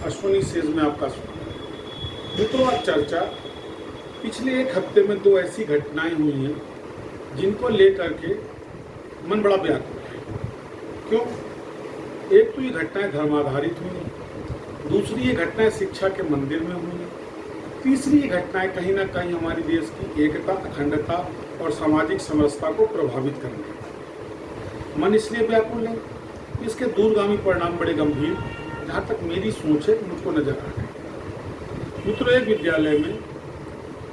Ashwini says में आपका स्वागत। मित्रों, आज चर्चा पिछले एक हफ्ते में दो ऐसी घटनाएं हुई हैं जिनको लेकर के मन बड़ा व्याकुल है। क्यों? एक तो ये घटनाएं धर्माधारित हुई, दूसरी ये घटनाएं शिक्षा के मंदिर में हुई, तीसरी ये घटनाएं कहीं ना कहीं हमारे देश की एकता, अखंडता और सामाजिक समरसता को प्रभावित कर रही है। मन इसलिए व्याकुल है, इसके दूरगामी परिणाम बड़े गंभीर, जहाँ तक मेरी सोच है मुझको नजर आ रहे हैं। मित्रों, एक विद्यालय में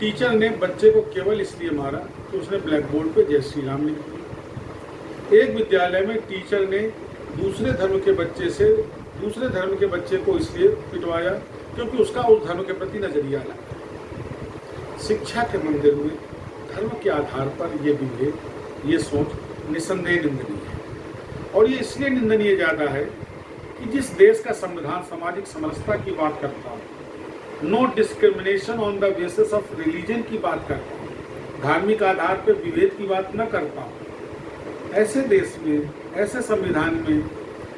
टीचर ने बच्चे को केवल इसलिए मारा कि उसने ब्लैक बोर्ड पे जय श्री राम लिख दिया। एक विद्यालय में टीचर ने दूसरे धर्म के बच्चे को इसलिए पिटवाया क्योंकि उसका उस धर्म के प्रति नजरिया अलग। शिक्षा के मंदिर में धर्म के आधार पर ये विभेद, ये सोच निसंदेह निंदनीय है। और ये इसलिए निंदनीय ज्यादा है कि जिस देश का संविधान सामाजिक समरसता की बात करता है, no discrimination on the basis of religion की बात करता है, धार्मिक आधार पर विभेद की बात न करता हूँ, ऐसे देश में, ऐसे संविधान में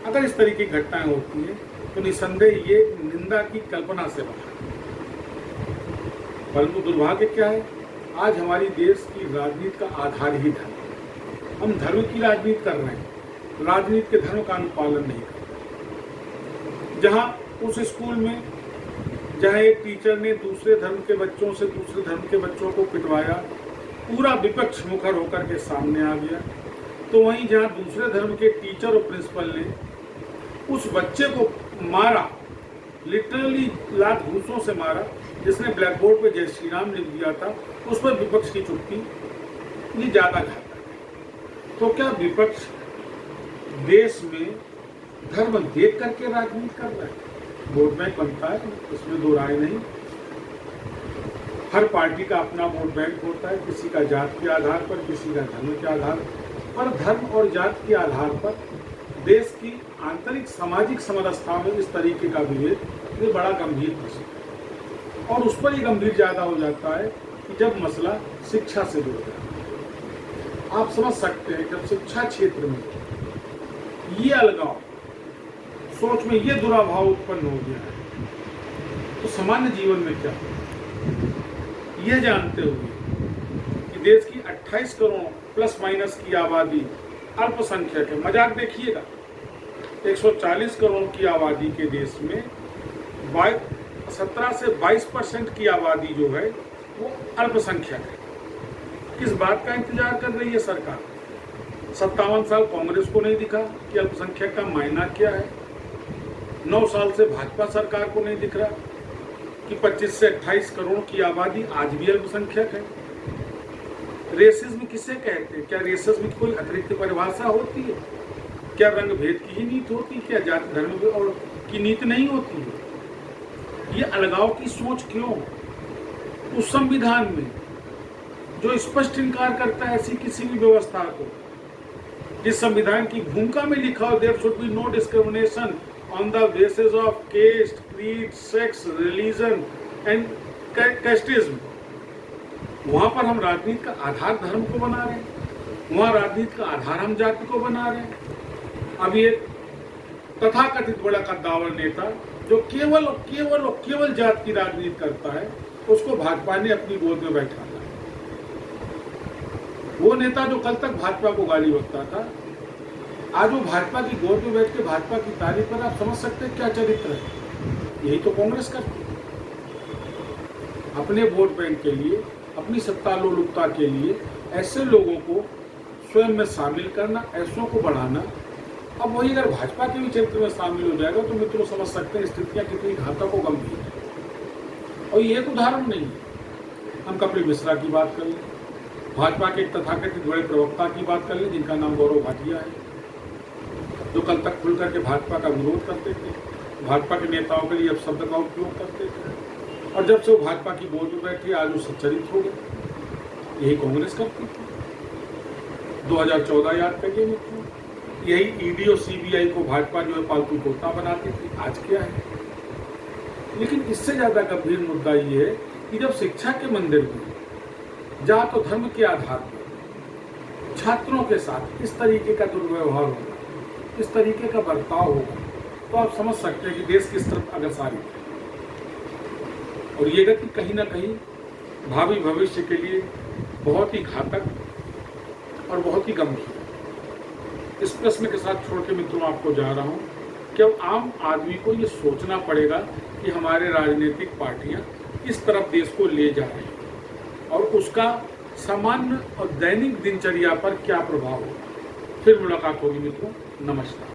अगर इस तरीके की घटनाएं होती हैं तो निसंदेह ये निंदा की कल्पना से बाहर। परंतु दुर्भाग्य क्या है, आज हमारी देश की राजनीति का आधार ही धर्म है। हम धर्म की राजनीति कर रहे हैं, राजनीति के धर्म का अनुपालन नहीं कर रहे। जहाँ उस स्कूल में जहाँ एक टीचर ने दूसरे धर्म के बच्चों से दूसरे धर्म के बच्चों को पिटवाया, पूरा विपक्ष मुखर होकर के सामने आ गया, तो वहीं जहाँ दूसरे धर्म के टीचर और प्रिंसिपल ने उस बच्चे को मारा, लिटरली लात घूंसों से मारा, जिसने ब्लैक बोर्ड पे जय श्री राम लिख दिया था, उस पर विपक्ष की चुप्पी, ये ज्यादा घातक है। तो क्या विपक्ष देश में धर्म देख करके राजनीति कर रहा है? वोट बैंक बनता है, इसमें दो राय नहीं। हर पार्टी का अपना वोट बैंक होता है, किसी का जात के आधार पर, किसी का धर्म के आधार पर। धर्म और जात के आधार पर देश की आंतरिक सामाजिक समरसता में इस तरीके का विभेद, ये बड़ा गंभीर प्रश्न है। और उस पर ही गंभीर ज्यादा हो जाता है कि जब मसला शिक्षा से जुड़ जाता है। आप समझ सकते हैं, जब शिक्षा क्षेत्र में ये अलगाव, सोच में ये दुराभाव उत्पन्न हो गया है, तो सामान्य जीवन में क्या होगा? यह जानते हुए कि देश की 28 करोड़ प्लस माइनस की आबादी अल्पसंख्यक है। मजाक देखिएगा, 140 करोड़ की आबादी के देश में 17 से 22% की आबादी जो है वो अल्पसंख्यक है। किस बात का इंतजार कर रही है सरकार? 57 साल कांग्रेस को नहीं दिखा कि अल्पसंख्यक का मायना क्या है। 9 साल से भाजपा सरकार को नहीं दिख रहा कि 25 से 28 करोड़ की आबादी आज भी अल्पसंख्यक है। रेसिज्म किसे कहते हैं? क्या रेसिज्म की कोई अतिरिक्त परिभाषा होती है? क्या रंग भेद की ही नीति होती है? क्या जाति धर्म और की नीति नहीं होती है? ये अलगाव की सोच क्यों? उस संविधान में जो स्पष्ट इनकार करता है ऐसी किसी भी व्यवस्था को, जिस संविधान की भूमिका में लिखा हो there should be no discrimination on the basis of caste, creed, sex, religion and casteism, वहां पर हम राजनीति का आधार धर्म को बना रहे हैं, वहां राजनीति का आधार हम जाति को बना रहे हैं। अब ये तथाकथित बड़ा कद्दावर नेता जो केवल जात की राजनीति करता है, उसको भाजपा ने अपनी गोद में बैठा लिया। वो नेता जो कल तक भाजपा को गाली बकता था, आज वो भाजपा की गोद में बैठ के भाजपा की तारीफ पर, आप समझ सकते हैं क्या चरित्र है। यही तो कांग्रेस करती है, अपने वोट बैंक के लिए, अपनी सत्ता लोलुपता के लिए ऐसे लोगों को स्वयं में शामिल करना, ऐसों को बढ़ाना। अब वही अगर भाजपा के भी क्षेत्र में शामिल हो जाएगा तो मित्रों समझ सकते हैं स्थितियां कितनी घातक और गंभीर है। और ये एक उदाहरण नहीं है। हम कपिल मिश्रा की बात कर लें, भाजपा के एक तथाकथित बड़े प्रवक्ता की बात कर लें जिनका नाम गौरव भाटिया है, जो कल तक खुल करके भाजपा का विरोध करते थे, भाजपा के नेताओं के लिए अपशब्द का उपयोग करते थे, और जब से वो भाजपा की गोद में बैठी आज वो सच्चरित हो गए। यही कांग्रेस करती थी। 2014 याद करिए मित्रों, यही ईडी और सीबीआई को भाजपा जो है पालतू तोता बनाती थी। आज क्या है? लेकिन इससे ज्यादा गंभीर मुद्दा ये है कि जब शिक्षा के मंदिर में जात तो धर्म के आधार पर छात्रों के साथ इस तरीके का दुर्व्यवहार होगा, इस तरीके का बर्ताव होगा, तो आप समझ सकते हैं कि देश किस तरफ अग्रसर है। और ये गति कहीं ना कहीं भावी भविष्य के लिए बहुत ही घातक और बहुत ही गंभीर है। इस प्रश्न के साथ छोड़ के मित्रों आपको जा रहा हूँ कि अब आम आदमी को ये सोचना पड़ेगा कि हमारे राजनीतिक पार्टियां किस तरफ देश को ले जा रही हैं और उसका सामान्य और दैनिक दिनचर्या पर क्या प्रभाव होगा। फिर मुलाकात होगी मित्रों, नमस्कार।